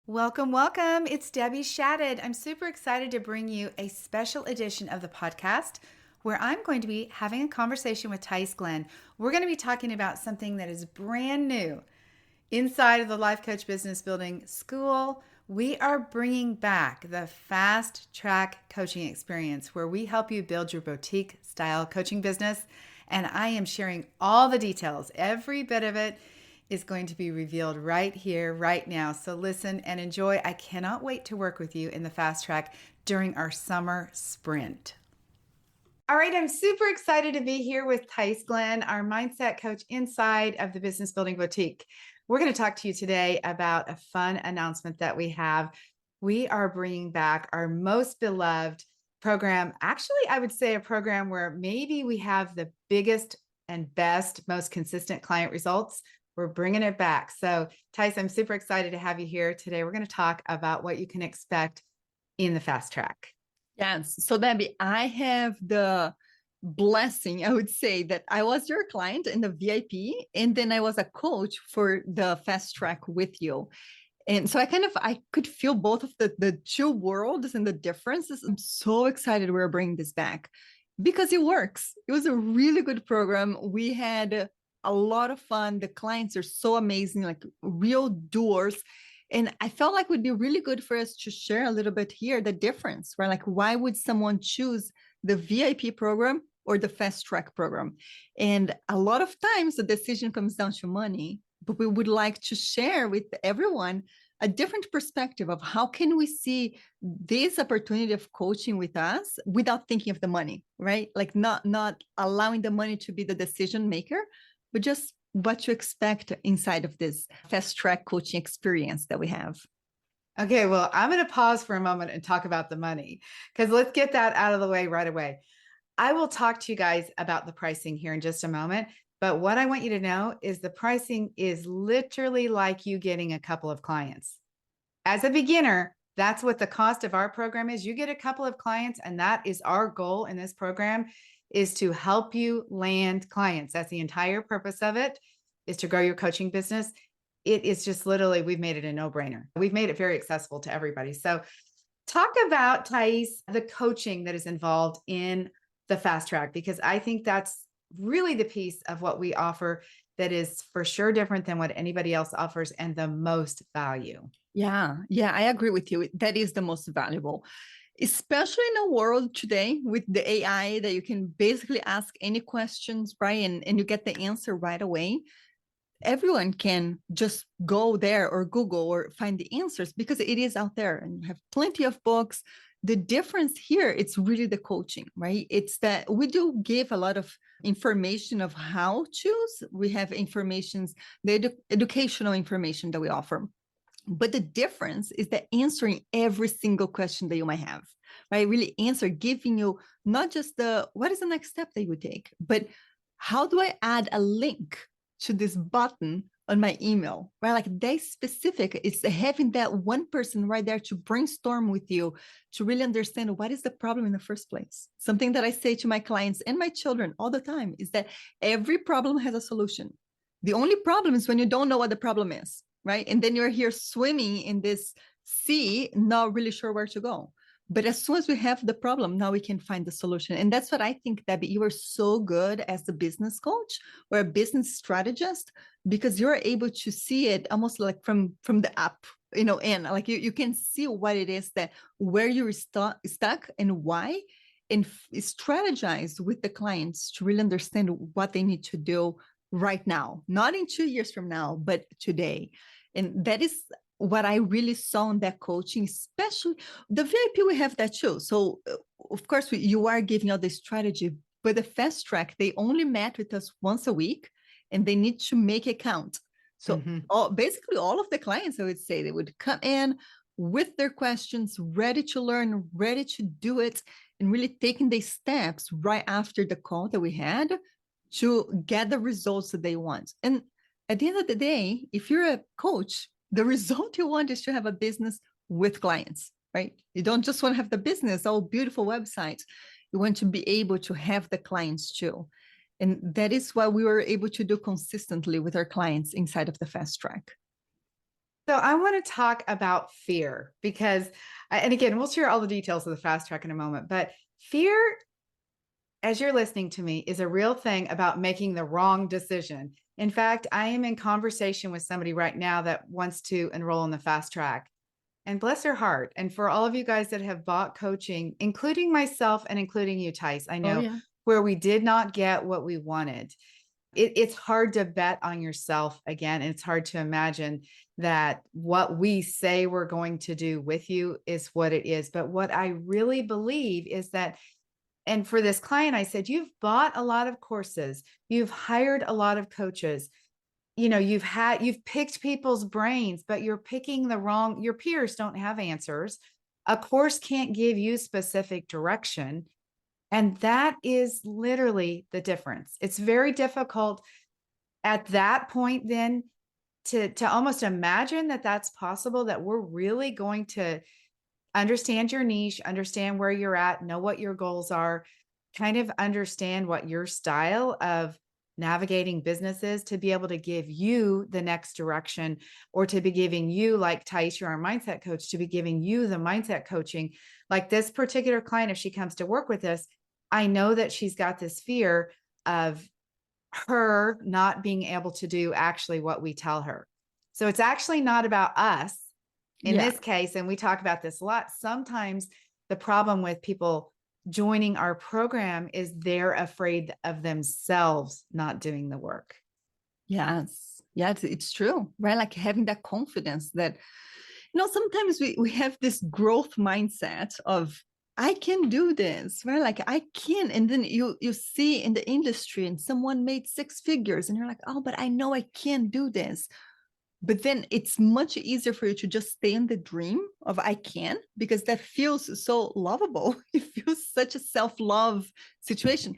Welcome, welcome. It's Debbie Shadid. I'm super excited to bring you a special edition of the podcast where I'm going to be having a conversation with Thais Glenn. We're going to be talking about something that is brand new inside of the Life Coach Business Building School. We are bringing back the fast track coaching experience where we help you build your boutique style coaching business. And I am sharing all the details, every bit of it is going to be revealed right here, right now. So listen and enjoy. I cannot wait to work with you in the fast track during our summer sprint. All right, I'm super excited to be here with Thais Glenn, our mindset coach inside of the Business Building Boutique. We're going to talk to you today about a fun announcement that we have. We are bringing back our most beloved program. Actually, I would say a program where maybe we have the biggest and best, most consistent client results. We're bringing it back. So, Thais, I'm super excited to have you here today. We're going to talk about what you can expect in the fast track. Yes. So, Debbie, I have the blessing, I would say, that I was your client in the VIP, and then I was a coach for the fast track with you. And so I could feel both of the two worlds and the differences. I'm so excited we're bringing this back because it works. It was a really good program. We had a lot of fun. The clients are so amazing, like real doers. And I felt like it would be really good for us to share a little bit here the difference, right? Like, why would someone choose the VIP program or the fast track program? And a lot of times the decision comes down to money, but we would like to share with everyone a different perspective of how can we see this opportunity of coaching with us without thinking of the money, right? Like not allowing the money to be the decision maker, but just what to expect inside of this fast track coaching experience that we have. Okay, well, I'm going to pause for a moment and talk about the money because let's get that out of the way right away. I will talk to you guys about the pricing here in just a moment. But what I want you to know is the pricing is literally like you getting a couple of clients. As a beginner, that's what the cost of our program is. You get a couple of clients, and that is our goal in this program, is to help you land clients. That's the entire purpose of it, is to grow your coaching business. It is just literally, we've made it a no-brainer. We've made it very accessible to everybody. So talk about, Thais, the coaching that is involved in the fast track, because I think that's really the piece of what we offer that is for sure different than what anybody else offers and the most value. Yeah, I agree with you. That is the most valuable, especially in a world today with the AI that you can basically ask any questions, right? And you get the answer right away. Everyone can just go there or Google or find the answers because it is out there and you have plenty of books. The difference here, it's really the coaching, right? It's that we do give a lot of information of how to. We have informations, the educational information that we offer. But the difference is that answering every single question that you might have, right? Really giving you not just what is the next step that you would take, but how do I add a link to this button on my email, right? Like that specific, it's having that one person right there to brainstorm with you, to really understand what is the problem in the first place. Something that I say to my clients and my children all the time is that every problem has a solution. The only problem is when you don't know what the problem is, right? And then you're here swimming in this sea, not really sure where to go. But as soon as we have the problem, now we can find the solution. And that's what I think, Debbie, you are so good as a business coach or a business strategist, because you're able to see it almost like from the up, and like you can see what it is that where you're stuck and why, and strategize with the clients to really understand what they need to do right now, not in 2 years from now, but today. And that is what I really saw in that coaching, especially the VIP, we have that too. So of course, you are giving out the strategy, but the fast track, they only met with us once a week and they need to make it count. So basically all of the clients, I would say, they would come in with their questions, ready to learn, ready to do it, and really taking the steps right after the call that we had to get the results that they want. And at the end of the day, if you're a coach, the result you want is to have a business with clients, right? You don't just want to have the business, all beautiful websites. You want to be able to have the clients too. And that is what we were able to do consistently with our clients inside of the fast track. So I want to talk about fear because, and again, we'll share all the details of the fast track in a moment, but fear, as you're listening to me, is a real thing about making the wrong decision. In fact, I am in conversation with somebody right now that wants to enroll in the fast track. And bless her heart. And for all of you guys that have bought coaching, including myself and including you, Tice, I Oh know yeah. where we did not get what we wanted. It's hard to bet on yourself again. And it's hard to imagine that what we say we're going to do with you is what it is. But what I really believe is that, and for this client, I said, you've bought a lot of courses, you've hired a lot of coaches, you've picked people's brains, but you're picking the wrong. Your peers don't have answers. A course can't give you specific direction. And that is literally the difference. It's very difficult at that point then to almost imagine that that's possible, that we're really going to understand your niche, understand where you're at, know what your goals are, kind of understand what your style of navigating business is, to be able to give you the next direction, or to be giving you, like Thais, you're our mindset coach, to be giving you the mindset coaching. Like this particular client, if she comes to work with us, I know that she's got this fear of her not being able to do actually what we tell her. So it's actually not about us in Yeah. this case. And we talk about this a lot. Sometimes the problem with people joining our program is they're afraid of themselves not doing the work. Yes. Yeah, it's true, right? Like having that confidence that, sometimes we have this growth mindset of, I can do this, right? Like I can. And then you see in the industry and someone made six figures and you're like, oh, but I know I can do this. But then it's much easier for you to just stay in the dream of I can, because that feels so lovable. It feels such a self-love situation.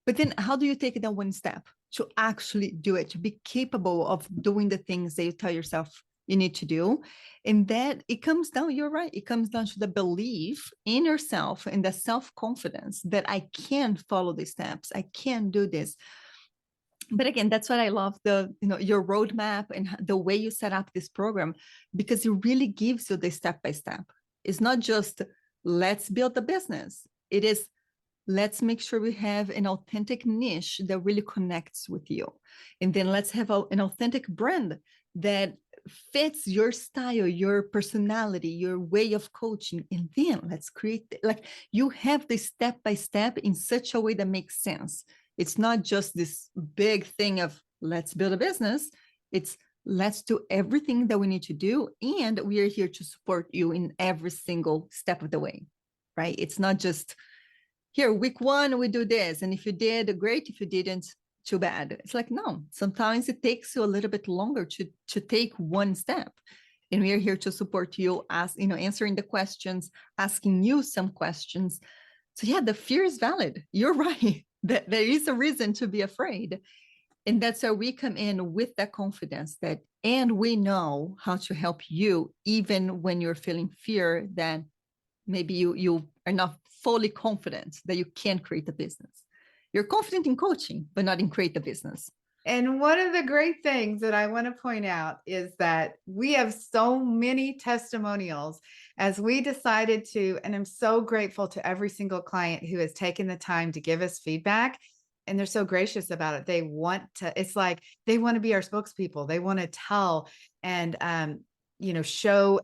But then how do you take that one step to actually do it, to be capable of doing the things that you tell yourself you need to do? And that it comes down, you're right, it comes down to the belief in yourself and the self-confidence that I can follow these steps, I can do this. But again, that's what I love, your roadmap and the way you set up this program, because it really gives you the step by step. It's not just let's build the business. It is, let's make sure we have an authentic niche that really connects with you. And then let's have an authentic brand that fits your style, your personality, your way of coaching. And then let's create, like, you have the step by step in such a way that makes sense. It's not just this big thing of let's build a business. It's let's do everything that we need to do. And we are here to support you in every single step of the way, right? It's not just, here, week one, we do this. And if you did, great. If you didn't, too bad. It's like, no, sometimes it takes you a little bit longer to take one step. And we are here to support you, answering the questions, asking you some questions. So yeah, the fear is valid. You're right. That there is a reason to be afraid. And that's where we come in with that confidence and we know how to help you, even when you're feeling fear that maybe you are not fully confident that you can create a business. You're confident in coaching, but not in create a business. And one of the great things that I want to point out is that we have so many testimonials as we decided to, and I'm so grateful to every single client who has taken the time to give us feedback. And they're so gracious about it. They want to, it's like they want to be our spokespeople. They want to tell and, show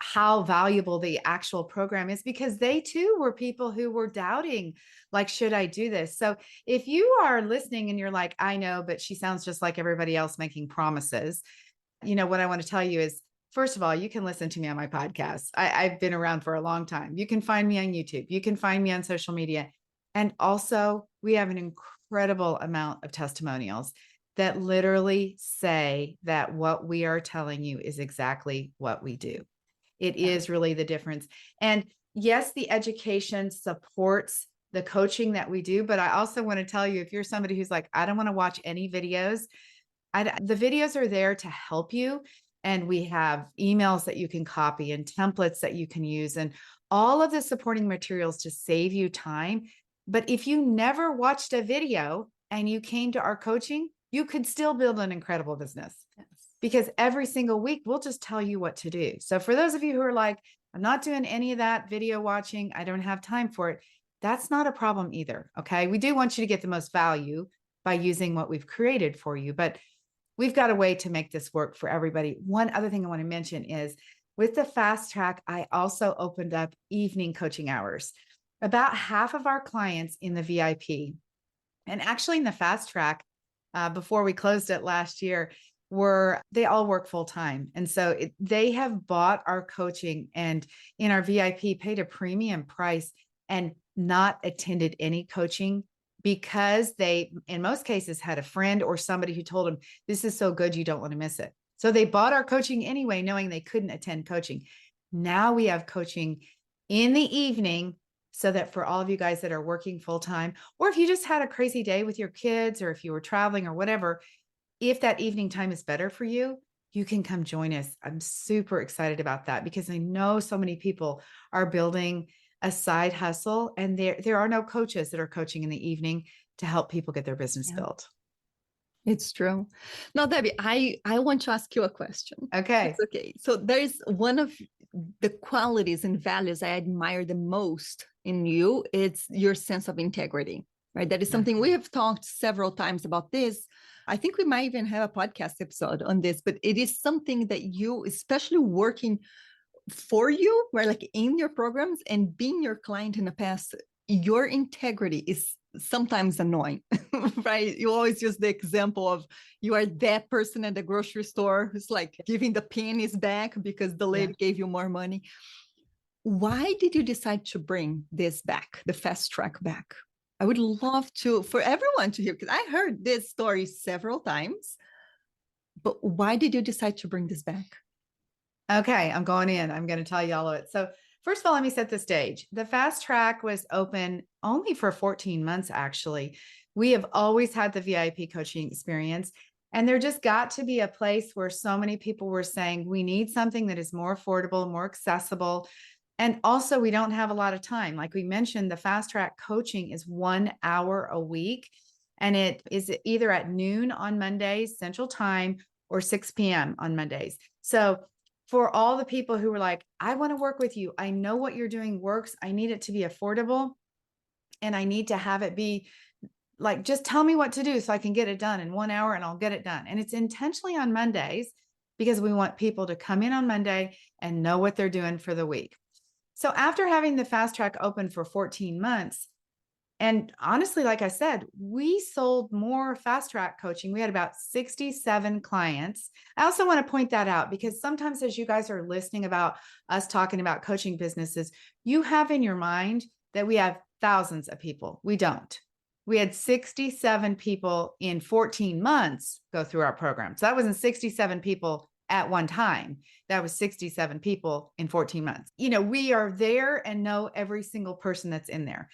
how valuable the actual program is, because they too were people who were doubting, like, should I do this? So if you are listening and you're like, I know, but she sounds just like everybody else making promises, what I want to tell you is, first of all, you can listen to me on my podcast. I've been around for a long time. You can find me on YouTube. You can find me on social media. And also, we have an incredible amount of testimonials that literally say that what we are telling you is exactly what we do. It is really the difference. And yes, the education supports the coaching that we do, but I also want to tell you, if you're somebody who's like, I don't want to watch any videos, the videos are there to help you. And we have emails that you can copy and templates that you can use and all of the supporting materials to save you time. But if you never watched a video and you came to our coaching, you could still build an incredible business. Yes. because every single week we'll just tell you what to do. So for those of you who are like, I'm not doing any of that video watching, I don't have time for it, that's not a problem either. Okay. We do want you to get the most value by using what we've created for you, but we've got a way to make this work for everybody. One other thing I want to mention is with the fast track, I also opened up evening coaching hours. About half of our clients in the VIP, and actually in the fast track, before we closed it last year, they all work full time. And so they have bought our coaching and in our VIP paid a premium price and not attended any coaching because they, in most cases, had a friend or somebody who told them, this is so good, you don't want to miss it. So they bought our coaching anyway, knowing they couldn't attend coaching. Now we have coaching in the evening so that for all of you guys that are working full time, or if you just had a crazy day with your kids, or if you were traveling or whatever, if that evening time is better for you, you can come join us. I'm super excited about that because I know so many people are building a side hustle and there are no coaches that are coaching in the evening to help people get their business built. It's true. Now, Debbie, I want to ask you a question. Okay. It's okay. So there is one of the qualities and values I admire the most in you. It's your sense of integrity, right? That is something we have talked several times about this. I think we might even have a podcast episode on this, but it is something that you, especially working for you, right? Like in your programs and being your client in the past, your integrity is sometimes annoying, right? You always use the example of you are that person at the grocery store who's like giving the pennies back because the lady gave you more money. Why did you decide to bring this back, the fast track back? I would love for everyone to hear, because I heard this story several times, but why did you decide to bring this back? Okay, I'm going in. I'm going to tell you all of it. So first of all, let me set the stage. The fast track was open only for 14 months, actually. We have always had the VIP coaching experience, and there just got to be a place where so many people were saying, we need something that is more affordable, more accessible. And also, we don't have a lot of time. Like we mentioned, the fast track coaching is 1 hour a week, and it is either at noon on Mondays, Central Time, or 6 p.m. on Mondays. So for all the people who were like, I want to work with you, I know what you're doing works, I need it to be affordable, and I need to have it be like, just tell me what to do so I can get it done in 1 hour and I'll get it done. And it's intentionally on Mondays because we want people to come in on Monday and know what they're doing for the week. So after having the fast track open for 14 months, and honestly, like I said, we sold more fast track coaching. We had about 67 clients. I also want to point that out because sometimes as you guys are listening about us talking about coaching businesses, you have in your mind that we have thousands of people. We don't. We had 67 people in 14 months go through our program. So that wasn't 67 people at one time. That was 67 people in 14 months. You know, we are there and know every single person that's in there.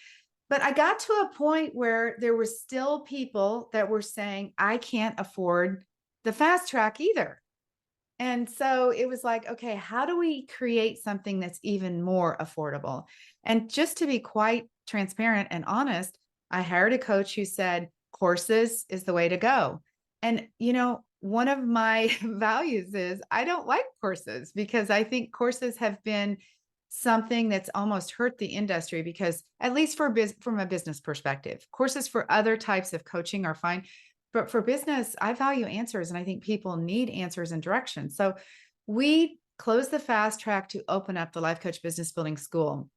But I got to a point where there were still people that were saying, I can't afford the fast track either. And so it was like, okay, how do we create something that's even more affordable? And just to be quite transparent and honest, I hired a coach who said, courses is the way to go. And, you know, one of my values is I don't like courses because I think courses have been something that's almost hurt the industry because at least from a business perspective, courses for other types of coaching are fine. But for business, I value answers and I think people need answers and direction. So we closed the fast track to open up the Life Coach Business Building School,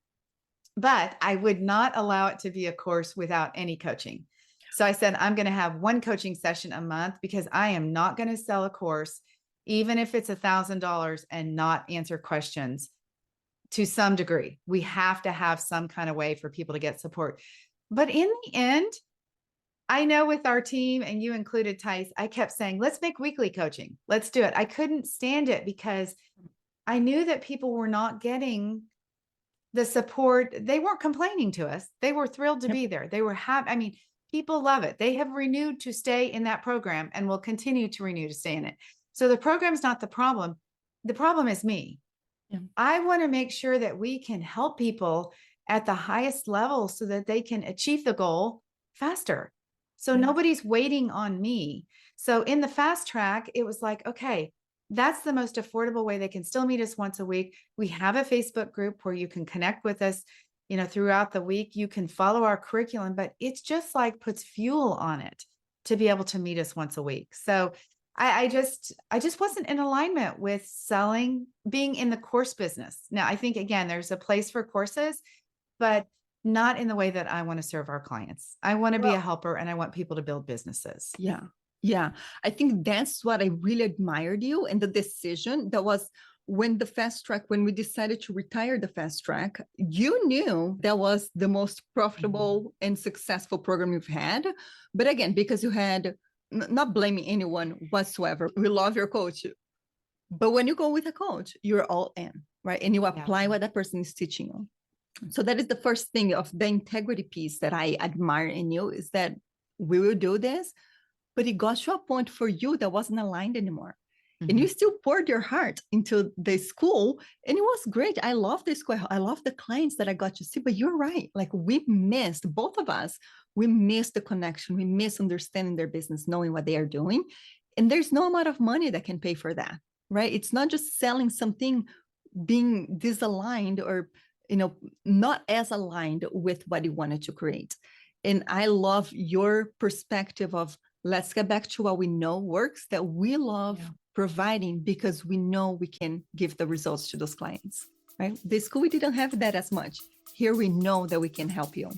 but I would not allow it to be a course without any coaching. So I said, I'm going to have one coaching session a month because I am not going to sell a course, even if it's $1,000 and not answer questions. To some degree, we have to have some kind of way for people to get support. But in the end, I know with our team, and you included, Tice, I kept saying, let's make weekly coaching. Let's do it. I couldn't stand it because I knew that people were not getting the support. They weren't complaining to us. They were thrilled to be there. They were happy. I mean, people love it. They have renewed to stay in that program and will continue to renew to stay in it. So the program's not the problem. The problem is me. I want to make sure that we can help people at the highest level so that they can achieve the goal faster. So nobody's waiting on me. So in the fast track, it was like, okay, that's the most affordable way. They can still meet us once a week. We have a Facebook group where you can connect with us, throughout the week. You can follow our curriculum, but it's just like puts fuel on it to be able to meet us once a week. So I just wasn't in alignment with being in the course business. Now, I think again, there's a place for courses, but not in the way that I want to serve our clients. I want to be a helper and I want people to build businesses. Yeah. Yeah. I think that's what I really admired you and the decision that was when the fast track, when we decided to retire the fast track, you knew that was the most profitable and successful program you've had. But again, because you had not blaming anyone whatsoever, we love your coach. But when you go with a coach, you're all in, right? And you apply what that person is teaching you. So that is the first thing of the integrity piece that I admire in you is that we will do this, but it got to a point for you that wasn't aligned anymore. And you still poured your heart into the school and it was great. I love the school. I love the clients that I got to see, but you're right. Like we missed, both of us, we missed the connection. We missed understanding their business, knowing what they are doing. And there's no amount of money that can pay for that, right? It's not just selling something being disaligned or not as aligned with what you wanted to create. And I love your perspective of let's get back to what we know works, that we love providing because we know we can give the results to those clients, right? The school, we didn't have that as much. Here we know that we can help you.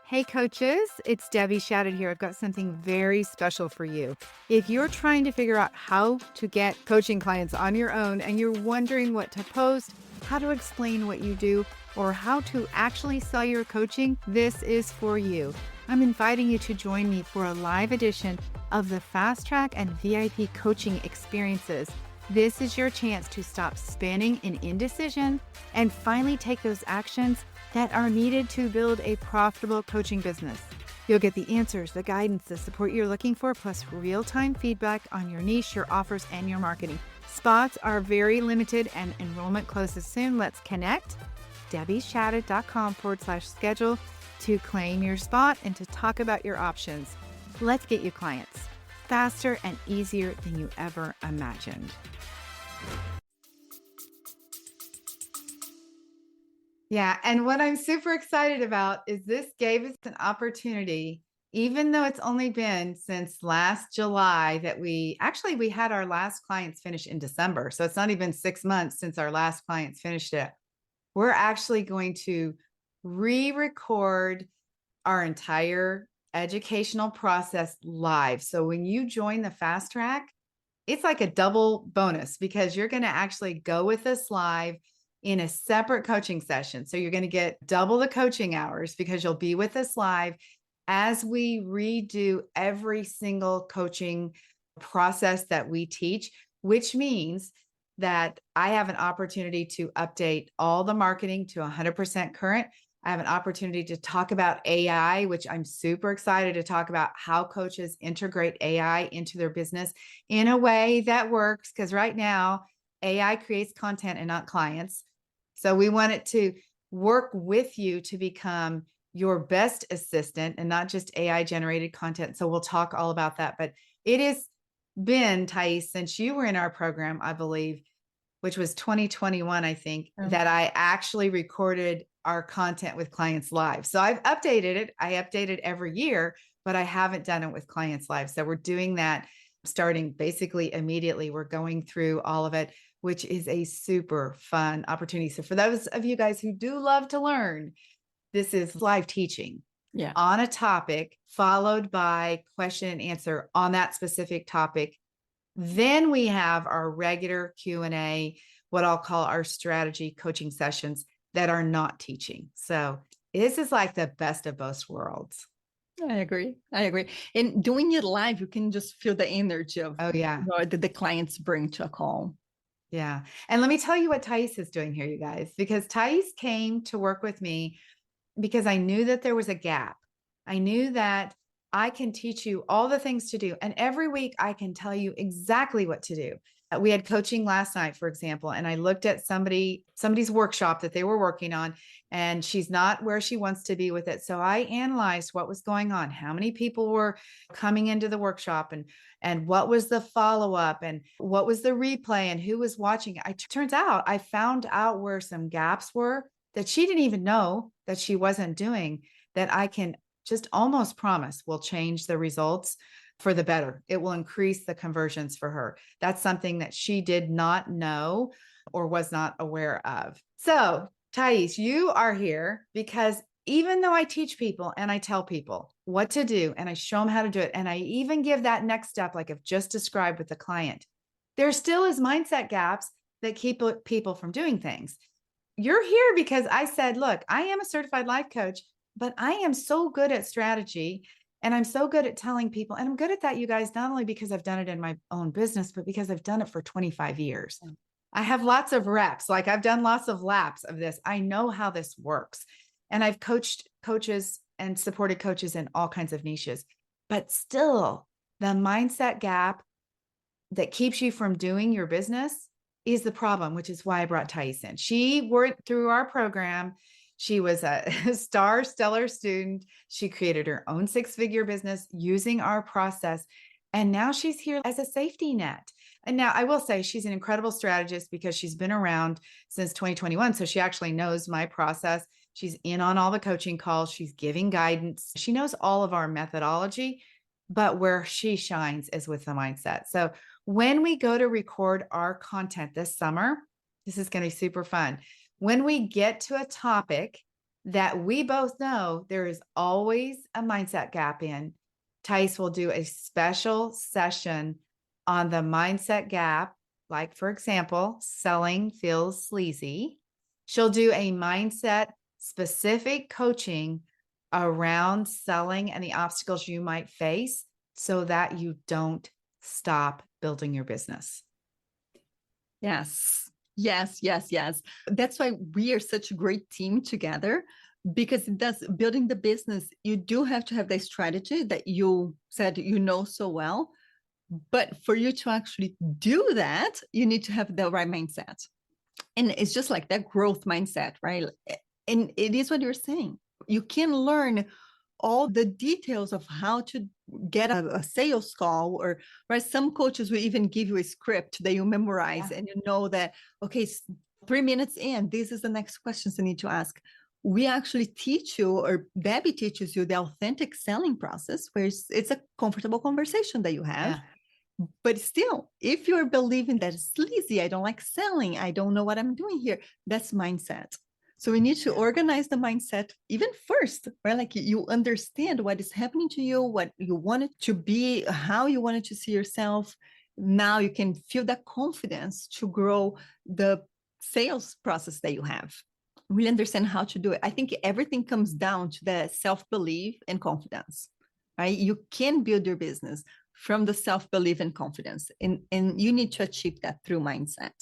Hey coaches, it's Debbie Shadid here. I've got something very special for you. If you're trying to figure out how to get coaching clients on your own and you're wondering what to post, how to explain what you do, or how to actually sell your coaching, this is for you. I'm inviting you to join me for a live edition of the Fast Track and VIP coaching experiences. This is your chance to stop spinning in indecision and finally take those actions that are needed to build a profitable coaching business. You'll get the answers, the guidance, the support you're looking for, plus real-time feedback on your niche, your offers, and your marketing. Spots are very limited and enrollment closes soon. Let's connect. DebbieShadid.com/schedule to claim your spot and to talk about your options. Let's get you clients faster and easier than you ever imagined. Yeah. And what I'm super excited about is this gave us an opportunity, even though it's only been since last July that we had our last clients finish in December. So it's not even 6 months since our last clients finished it. We're actually going to re-record our entire educational process live. So when you join the Fast Track, it's like a double bonus because you're going to actually go with us live in a separate coaching session. So you're going to get double the coaching hours because you'll be with us live as we redo every single coaching process that we teach, which means that I have an opportunity to update all the marketing to 100% current. I have an opportunity to talk about AI, which I'm super excited to talk about how coaches integrate AI into their business in a way that works. Because right now, AI creates content and not clients. So we want it to work with you to become your best assistant and not just AI generated content. So we'll talk all about that. But it has been, Thais, since you were in our program, I believe, which was 2021, I think, that I actually recorded our content with clients live. So I've updated it. I update it every year, but I haven't done it with clients live. So we're doing that starting basically immediately. We're going through all of it, which is a super fun opportunity. So for those of you guys who do love to learn, this is live teaching on a topic followed by question and answer on that specific topic. Then we have our regular Q&A, what I'll call our strategy coaching sessions that are not teaching. So this is like the best of both worlds. I agree. And doing it live, you can just feel the energy of that the clients bring to a call. Yeah. And let me tell you what Thais is doing here, you guys, because Thais came to work with me because I knew that there was a gap. I knew that I can teach you all the things to do. And every week I can tell you exactly what to do. We had coaching last night, for example, and I looked at somebody's workshop that they were working on, and she's not where she wants to be with it. So I analyzed what was going on, how many people were coming into the workshop, and what was the follow-up, and what was the replay, and who was watching. Turns out I found out where some gaps were that she didn't even know that she wasn't doing, that I can just almost promise will change the results for the better. It will increase the conversions for her. That's something that she did not know or was not aware of. So, Thais, you are here because even though I teach people and I tell people what to do and I show them how to do it, and I even give that next step, like I've just described with the client, there still is mindset gaps that keep people from doing things. You're here because I said, look, I am a certified life coach, but I am so good at strategy and I'm so good at telling people. And I'm good at that, you guys, not only because I've done it in my own business, but because I've done it for 25 years. I have lots of reps. Like I've done lots of laps of this. I know how this works. And I've coached coaches and supported coaches in all kinds of niches. But still, the mindset gap that keeps you from doing your business is the problem, which is why I brought Thais in. She worked through our program. She was a stellar student. She created her own six-figure business using our process. And now she's here as a safety net. And now I will say she's an incredible strategist because she's been around since 2021. So she actually knows my process. She's in on all the coaching calls. She's giving guidance. She knows all of our methodology, but where she shines is with the mindset. So when we go to record our content this summer, this is going to be super fun. When we get to a topic that we both know there is always a mindset gap in, Thais will do a special session on the mindset gap. Like, for example, selling feels sleazy. She'll do a mindset specific coaching around selling and the obstacles you might face so that you don't stop building your business. Yes, yes, yes, yes. That's why we are such a great team together, because that's building the business. You do have to have the strategy that you said you know so well. But for you to actually do that, you need to have the right mindset. And it's just like that growth mindset, right? And it is what you're saying. You can learn all the details of how to get a sales call, or right, some coaches will even give you a script that you memorize, and you know that, okay, 3 minutes in, this is the next questions I need to ask. We actually teach you, or Debbie teaches you, the authentic selling process, where it's a comfortable conversation that you have. But still, if you're believing that it's sleazy, I don't like selling, I don't know what I'm doing here, that's mindset. So we need to organize the mindset even first, right? Like you understand what is happening to you, what you want it to be, how you want it to see yourself. Now you can feel that confidence to grow the sales process that you have. Really understand how to do it. I think everything comes down to the self-belief and confidence, right? You can build your business from the self-belief and confidence, and you need to achieve that through mindset.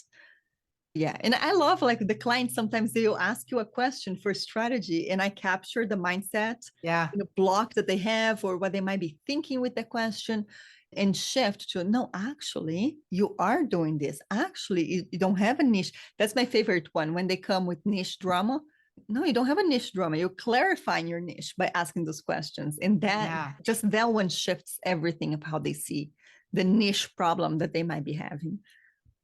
Yeah. And I love, like, the clients, sometimes they'll ask you a question for strategy, and I capture the mindset, the block that they have, or what they might be thinking with the question, and shift to, no, actually, you are doing this. Actually, you don't have a niche. That's my favorite one, when they come with niche drama. No, you don't have a niche drama. You're clarifying your niche by asking those questions. And that just that one shifts everything of how they see the niche problem that they might be having.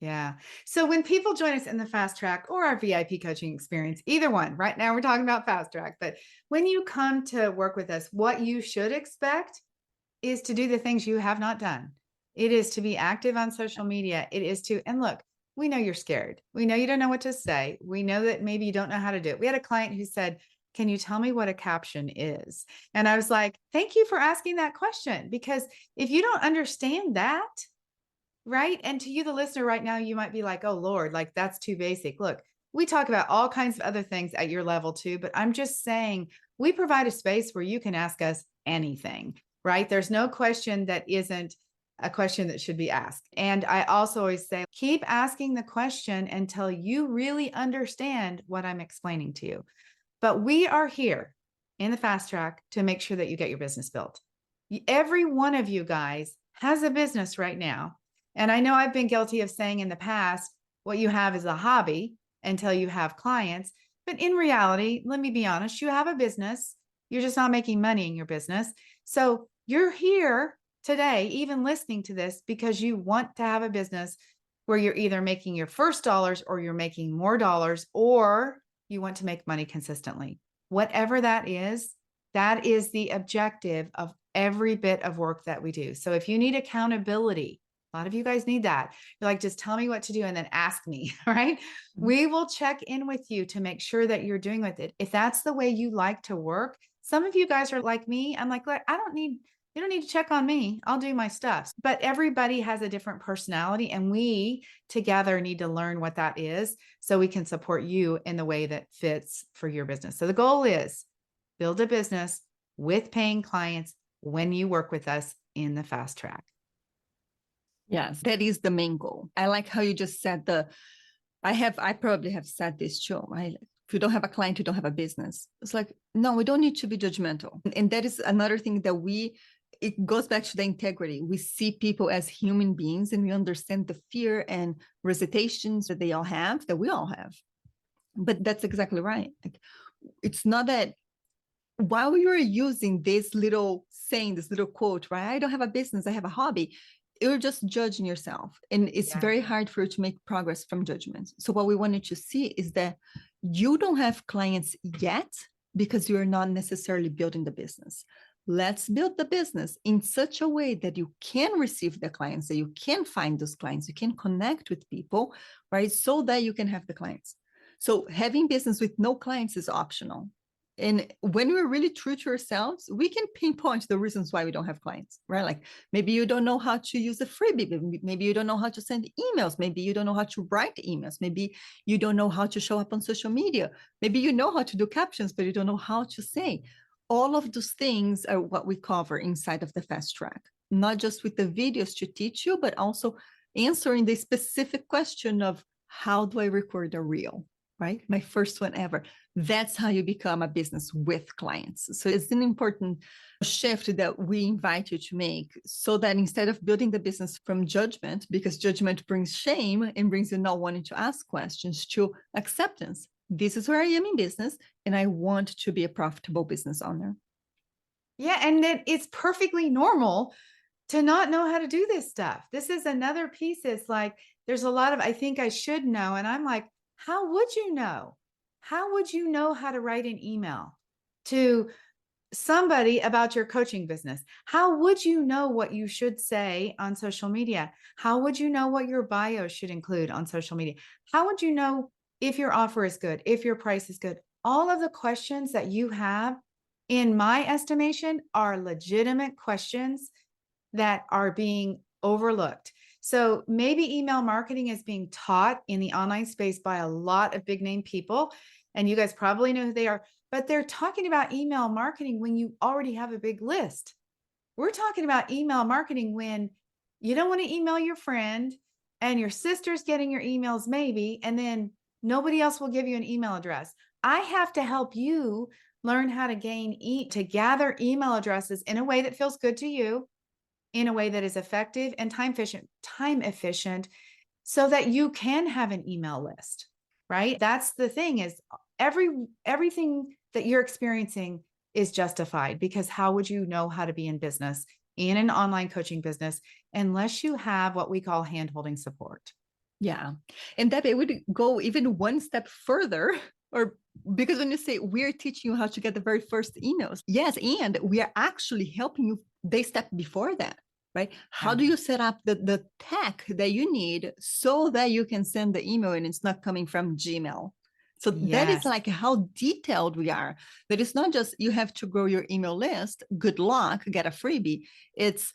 Yeah. So when people join us in the fast track or our VIP coaching experience, either one, right now we're talking about fast track, but when you come to work with us, what you should expect is to do the things you have not done. It is to be active on social media. It is to, and look, we know you're scared. We know you don't know what to say. We know that maybe you don't know how to do it. We had a client who said, can you tell me what a caption is? And I was like, thank you for asking that question, because if you don't understand that, right? And to you, the listener right now, you might be like, oh Lord, like that's too basic. Look, we talk about all kinds of other things at your level too, but I'm just saying we provide a space where you can ask us anything, right? There's no question that isn't a question that should be asked. And I also always say, keep asking the question until you really understand what I'm explaining to you. But we are here in the fast track to make sure that you get your business built. Every one of you guys has a business right now. And I know I've been guilty of saying in the past, what you have is a hobby until you have clients. But in reality, let me be honest, you have a business. You're just not making money in your business. So you're here today, even listening to this, because you want to have a business where you're either making your first dollars or you're making more dollars, or you want to make money consistently. Whatever that is the objective of every bit of work that we do. So if you need accountability, a lot of you guys need that. You're like, just tell me what to do and then ask me, right? Mm-hmm. We will check in with you to make sure that you're doing with it. If that's the way you like to work, some of you guys are like me. I'm like, you don't need to check on me. I'll do my stuff. But everybody has a different personality, and we together need to learn what that is so we can support you in the way that fits for your business. So the goal is build a business with paying clients when you work with us in the fast track. Yes, that is the main goal. I like how you just said I probably have said this too. If you don't have a client, you don't have a business. It's like, no, we don't need to be judgmental. And that is another thing that it goes back to the integrity. We see people as human beings, and we understand the fear and hesitations that they all have, that we all have. But that's exactly right. Like, it's not that while you're using this little saying, this little quote, right? I don't have a business, I have a hobby. You're just judging yourself. And it's very hard for you to make progress from judgments. So what we wanted to see is that you don't have clients yet because you're not necessarily building the business. Let's build the business in such a way that you can receive the clients, that you can find those clients, you can connect with people, right? So that you can have the clients. So having business with no clients is optional. And when we're really true to ourselves, we can pinpoint the reasons why we don't have clients, right? Like maybe you don't know how to use a freebie. Maybe you don't know how to send emails. Maybe you don't know how to write emails. Maybe you don't know how to show up on social media. Maybe you know how to do captions, but you don't know how to say. All of those things are what we cover inside of the fast track, not just with the videos to teach you, but also answering the specific question of how do I record a reel? Right? My first one ever. That's how you become a business with clients. So it's an important shift that we invite you to make, so that instead of building the business from judgment, because judgment brings shame and brings you not wanting to ask questions, to acceptance. This is where I am in business, and I want to be a profitable business owner. Yeah. And it's perfectly normal to not know how to do this stuff. This is another piece. It's like, there's a lot of, I think I should know. And I'm like, how would you know? How would you know how to write an email to somebody about your coaching business? How would you know what you should say on social media? How would you know what your bio should include on social media? How would you know if your offer is good, if your price is good? All of the questions that you have, in my estimation, are legitimate questions that are being overlooked. So maybe email marketing is being taught in the online space by a lot of big name people, and you guys probably know who they are, but they're talking about email marketing when you already have a big list. We're talking about email marketing when you don't want to email your friend and your sister's getting your emails maybe, and then nobody else will give you an email address. I have to help you learn how to gather email addresses in a way that feels good to you, in a way that is effective and time efficient, so that you can have an email list, right? That's the thing, is everything that you're experiencing is justified, because how would you know how to be in business, in an online coaching business, unless you have what we call hand-holding support? Yeah. And that it would go even one step further, or because when you say we're teaching you how to get the very first emails, yes, and we are actually helping you the step before that, right? How do you set up the tech that you need so that you can send the email and it's not coming from Gmail? So that is like how detailed we are. That it's not just you have to grow your email list, good luck, get a freebie. It's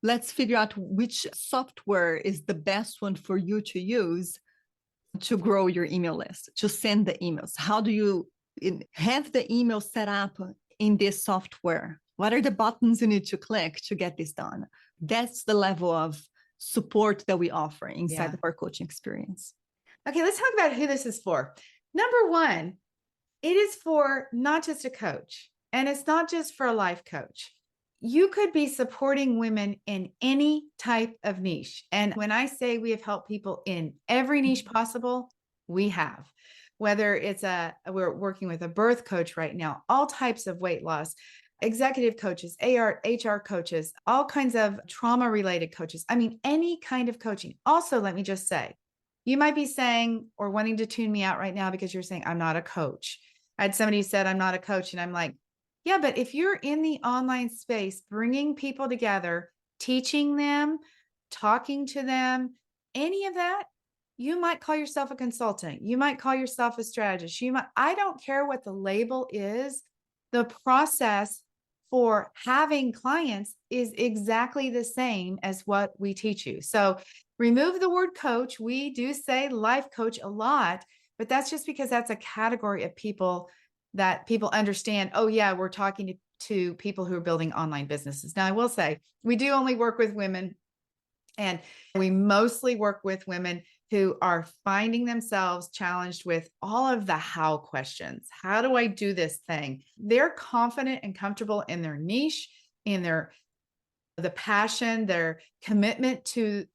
let's figure out which software is the best one for you to use to grow your email list, to send the emails. How do you have the email set up in this software? What are the buttons you need to click to get this done? That's the level of support that we offer inside of our coaching experience. Okay, let's talk about who this is for. Number one, it is for not just a coach, and it's not just for a life coach. you could be supporting women in any type of niche. And when I say we have helped people in every niche possible, we have. Whether we're working with a birth coach right now, all types of weight loss, executive coaches, HR coaches, all kinds of trauma related coaches. I mean, any kind of coaching. Also, let me just say, you might be saying or wanting to tune me out right now because you're saying, I'm not a coach. I had somebody who said, I'm not a coach. And I'm like, yeah, but if you're in the online space, bringing people together, teaching them, talking to them, any of that, you might call yourself a consultant. You might call yourself a strategist. I don't care what the label is. The process for having clients is exactly the same as what we teach you. So remove the word coach. We do say life coach a lot, but that's just because that's a category of people that people understand. Oh yeah, we're talking to people who are building online businesses. Now I will say we do only work with women, and we mostly work with women who are finding themselves challenged with all of the how questions. How do I do this thing? They're confident and comfortable in their niche, in the passion, their commitment to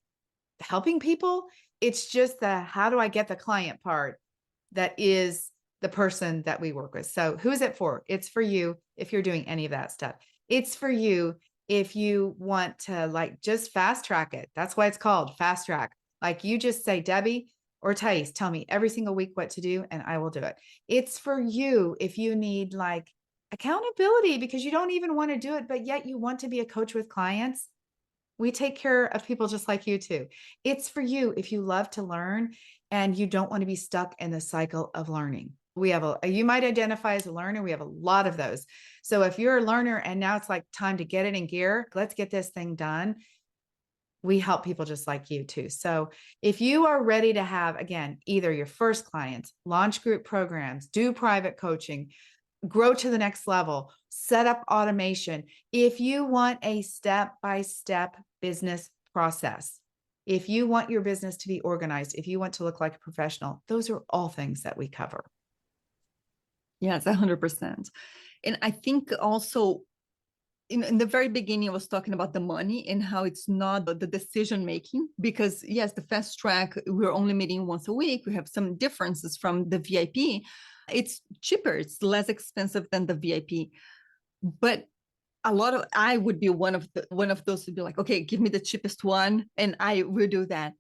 helping people. It's just the how do I get the client part that is the person that we work with. So who is it for? It's for you if you're doing any of that stuff. It's for you if you want to like just fast track it. That's why it's called fast track. Like you just say, Debbie or Thais, tell me every single week what to do and I will do it. It's for you if you need like accountability because you don't even want to do it, but yet you want to be a coach with clients. We take care of people just like you too. It's for you if you love to learn and you don't want to be stuck in the cycle of learning. You might identify as a learner. We have a lot of those. So if you're a learner and now it's like time to get it in gear, let's get this thing done. We help people just like you too. So if you are ready to have, again, either your first clients, launch group programs, do private coaching, grow to the next level, set up automation. If you want a step-by-step business process, if you want your business to be organized, if you want to look like a professional, those are all things that we cover. Yes, 100%. And I think also in the very beginning, I was talking about the money and how it's not the decision making, because yes, the fast track, we're only meeting once a week. We have some differences from the VIP. It's cheaper, it's less expensive than the VIP. But I would be one of those who'd be like, okay, give me the cheapest one and I will do that.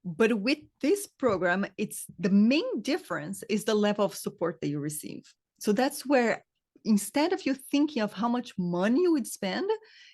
But with this program, it's the main difference is the level of support that you receive. So that's where instead of you thinking of how much money you would spend,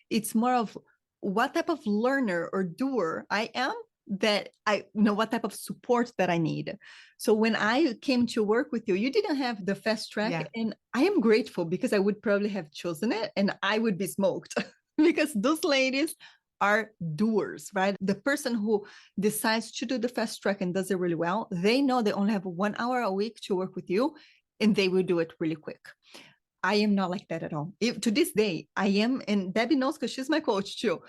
it's more of what type of learner or doer I am, that I know what type of support that I need. So when I came to work with you, you didn't have the fast track. Yeah. And I am grateful because I would probably have chosen it and I would be smoked because those ladies are doers, right? The person who decides to do the fast track and does it really well, they know they only have 1 hour a week to work with you and they will do it really quick. I am not like that at all. To this day, I am, and Debbie knows because she's my coach too.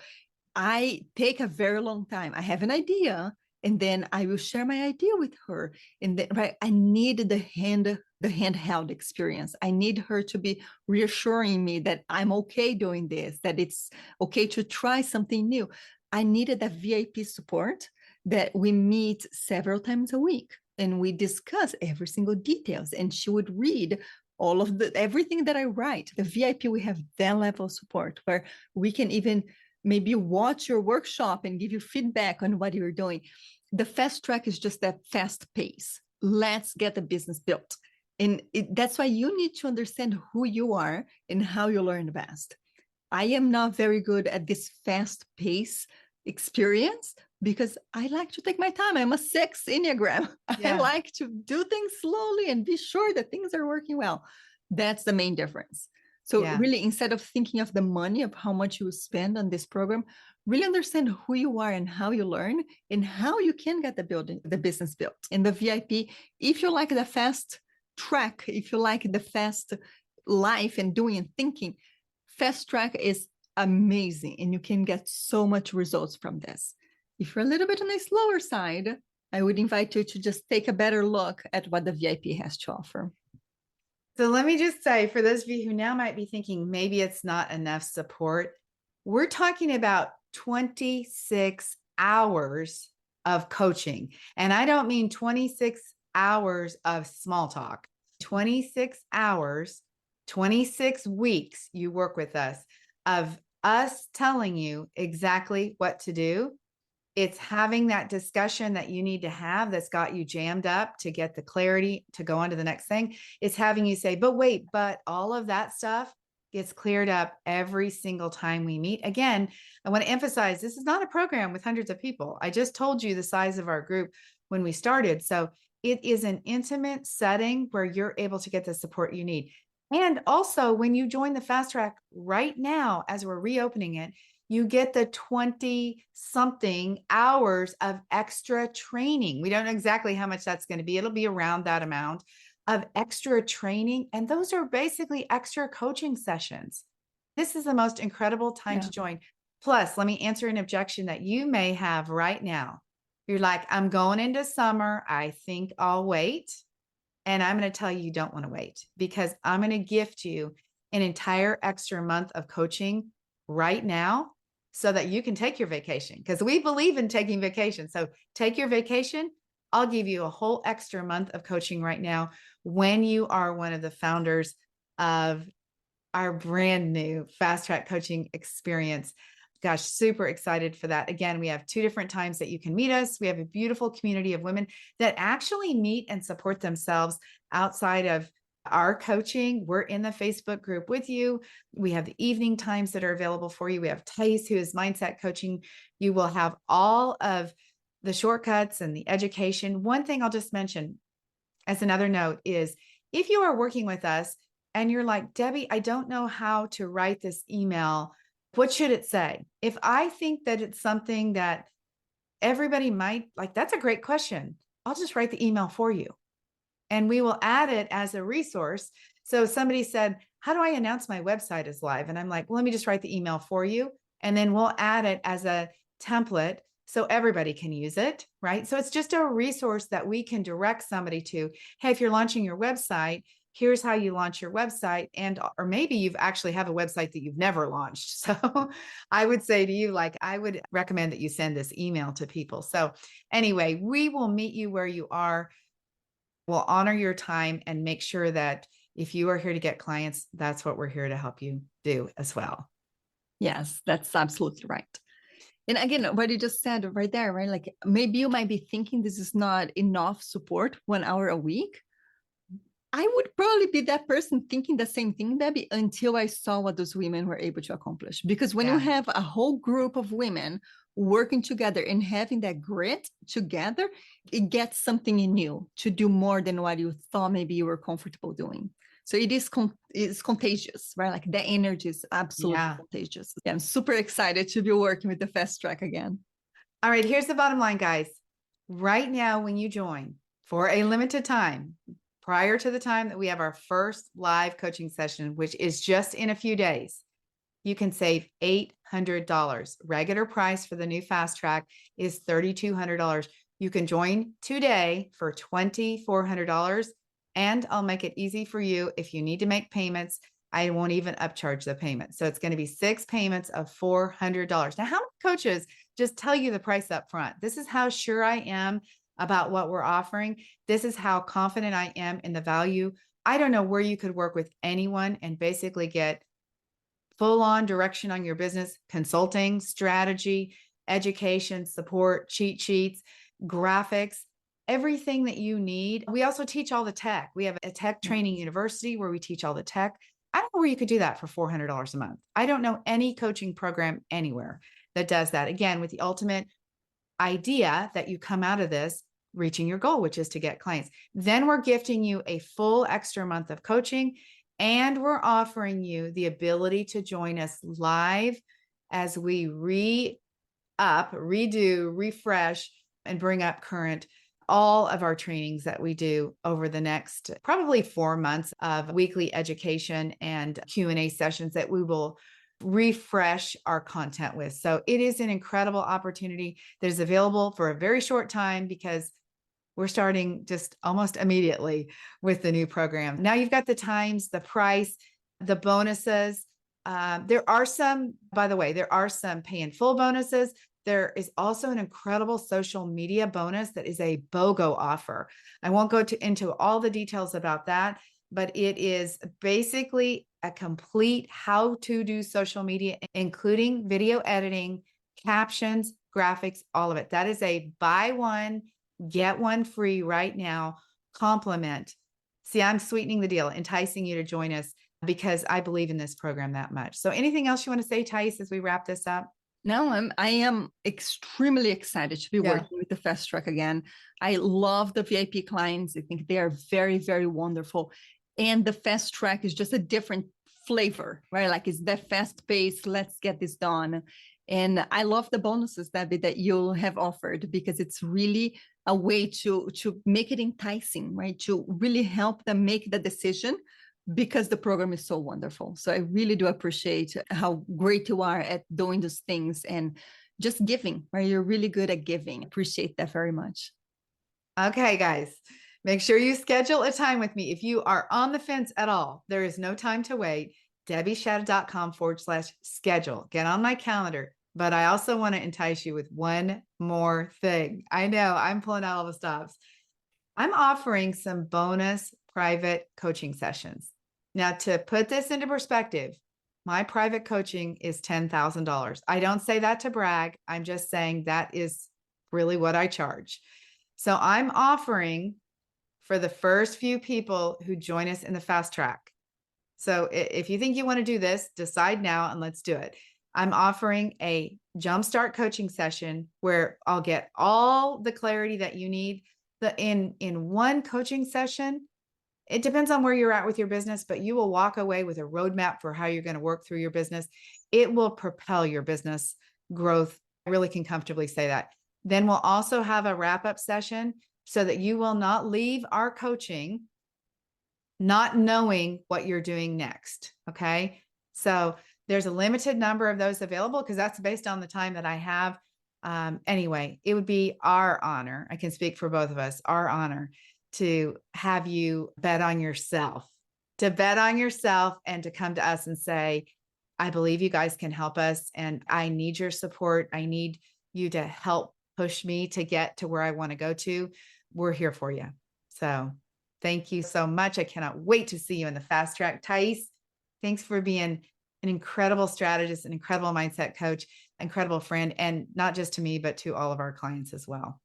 I take a very long time. I have an idea and then I will share my idea with her. And then, right, I need the handheld experience. I need her to be reassuring me that I'm okay doing this, that it's okay to try something new. I needed that VIP support that we meet several times a week and we discuss every single details. And she would read all of everything that I write. The VIP, we have that level of support where we can even maybe watch your workshop and give you feedback on what you're doing. The fast track is just that fast pace. Let's get the business built. And that's why you need to understand who you are and how you learn the best. I am not very good at this fast pace experience because I like to take my time. I'm a 6 Enneagram. Yeah. I like to do things slowly and be sure that things are working well. That's the main difference. So really, instead of thinking of the money of how much you spend on this program, really understand who you are and how you learn and how you can get the business built. In the VIP, if you like the fast track, if you like the fast life and doing and thinking, fast track is amazing and you can get so much results from this. If you're a little bit on the slower side, I would invite you to just take a better look at what the VIP has to offer. So let me just say, for those of you who now might be thinking, maybe it's not enough support, We're talking about 26 hours of coaching. And I don't mean 26 hours of small talk, 26 hours, 26 weeks you work with us of us telling you exactly what to do. It's having that discussion that you need to have that's got you jammed up to get the clarity to go on to the next thing. It's having you say, but wait, but all of that stuff gets cleared up every single time we meet. Again, I want to emphasize this is not a program with hundreds of people. I just told you the size of our group when we started. So it is an intimate setting where you're able to get the support you need. And also, when you join the fast track right now, as we're reopening it, you get the 20 something hours of extra training. We don't know exactly how much that's going to be. It'll be around that amount of extra training. And those are basically extra coaching sessions. This is the most incredible time to join. Plus, let me answer an objection that you may have right now. You're like, I'm going into summer. I think I'll wait. And I'm going to tell you, you don't want to wait, because I'm going to gift you an entire extra month of coaching right now so that you can take your vacation, because we believe in taking vacation. So take your vacation. I'll give you a whole extra month of coaching right now when you are one of the founders of our brand new fast track coaching experience. Gosh, super excited for that. Again, we have 2 different times that you can meet us. We have a beautiful community of women that actually meet and support themselves outside of our coaching. We're in the Facebook group with you. We have the evening times that are available for you. We have Thais, who is mindset coaching. You will have all of the shortcuts and the education. One thing I'll just mention as another note is, if you are working with us and you're like, Debbie, I don't know how to write this email, what should it say? If I think that it's something that everybody might like, that's a great question. I'll just write the email for you and we will add it as a resource. So somebody said, how do I announce my website is live? And I'm like, well, let me just write the email for you. And then we'll add it as a template so everybody can use it, right? So it's just a resource that we can direct somebody to. Hey, if you're launching your website, here's how you launch your website. And, or maybe you've actually have a website that you've never launched. So I would say to you, like, I would recommend that you send this email to people. So anyway, we will meet you where you are. We'll honor your time and make sure that if you are here to get clients, that's what we're here to help you do as well. Yes, that's absolutely right. And again, what you just said right there, right? Like maybe you might be thinking this is not enough support, 1 hour a week. I would probably be that person thinking the same thing, Debbie, until I saw what those women were able to accomplish. Because when you have a whole group of women working together and having that grit together, it gets something in you to do more than what you thought maybe you were comfortable doing. So it is contagious, right? Like the energy is absolutely contagious. Yeah, I'm super excited to be working with the fast track again. All right, here's the bottom line, guys. Right now, when you join for a limited time, prior to the time that we have our first live coaching session, which is just in a few days, you can save $800. Regular price for the new fast track is $3,200. You can join today for $2,400, and I'll make it easy for you. If you need to make payments, I won't even upcharge the payment. So it's going to be 6 payments of $400. Now, how many coaches just tell you the price up front? This is how sure I am about what we're offering. This is how confident I am in the value. I don't know where you could work with anyone and basically get full-on direction on your business, consulting, strategy, education, support, cheat sheets, graphics, everything that you need. We also teach all the tech. We have a tech training university where we teach all the tech. I don't know where you could do that for $400 a month. I don't know any coaching program anywhere that does that. Again, with the ultimate idea that you come out of this reaching your goal, which is to get clients. Then we're gifting you a full extra month of coaching, and we're offering you the ability to join us live as we redo, refresh, and bring up current all of our trainings that we do over the next probably 4 months of weekly education and Q&A sessions that we will refresh our content with. So it is an incredible opportunity that is available for a very short time, because we're starting just almost immediately with the new program. Now you've got the times, the price, the bonuses. There are some, by the way, there are some pay in full bonuses. There is also an incredible social media bonus that is a BOGO offer. I won't go into all the details about that, but it is basically a complete how to do social media, including video editing, captions, graphics, all of it. That is a buy one, get one free right now compliment. See, I'm sweetening the deal, enticing you to join us because I believe in this program that much. So anything else you want to say, Thais, as we wrap this up? No, I am extremely excited to be working with the Fast Track again. I love the VIP clients. I think they are very, very wonderful. And the Fast Track is just a different flavor, right? Like it's that fast pace, let's get this done. And I love the bonuses, Debbie, that you'll have offered, because it's really a way to make it enticing, right? To really help them make the decision, because the program is so wonderful. So I really do appreciate how great you are at doing those things and just giving, right? You're really good at giving. Appreciate that very much. Okay, guys, make sure you schedule a time with me. If you are on the fence at all, there is no time to wait. DebbieShadid.com/schedule. Get on my calendar. But I also want to entice you with one more thing. I know I'm pulling out all the stops. I'm offering some bonus private coaching sessions. Now, to put this into perspective, my private coaching is $10,000. I don't say that to brag. I'm just saying that is really what I charge. So I'm offering for the first few people who join us in the Fast Track. So if you think you want to do this, decide now and let's do it. I'm offering a jumpstart coaching session where I'll get all the clarity that you need. In one coaching session, it depends on where you're at with your business, but you will walk away with a roadmap for how you're going to work through your business. It will propel your business growth. I really can comfortably say that. Then we'll also have a wrap-up session so that you will not leave our coaching not knowing what you're doing next. Okay. So there's a limited number of those available because that's based on the time that I have. Anyway, it would be our honor. I can speak for both of us, our honor to have you bet on yourself, and to come to us and say, I believe you guys can help us and I need your support. I need you to help push me to get to where I want to go to. We're here for you. So thank you so much. I cannot wait to see you in the Fast Track. Thais, thanks for being an incredible strategist, an incredible mindset coach, incredible friend, and not just to me, but to all of our clients as well.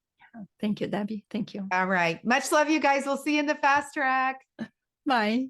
Thank you, Debbie. Thank you. All right. Much love, you guys. We'll see you in the Fast Track. Bye.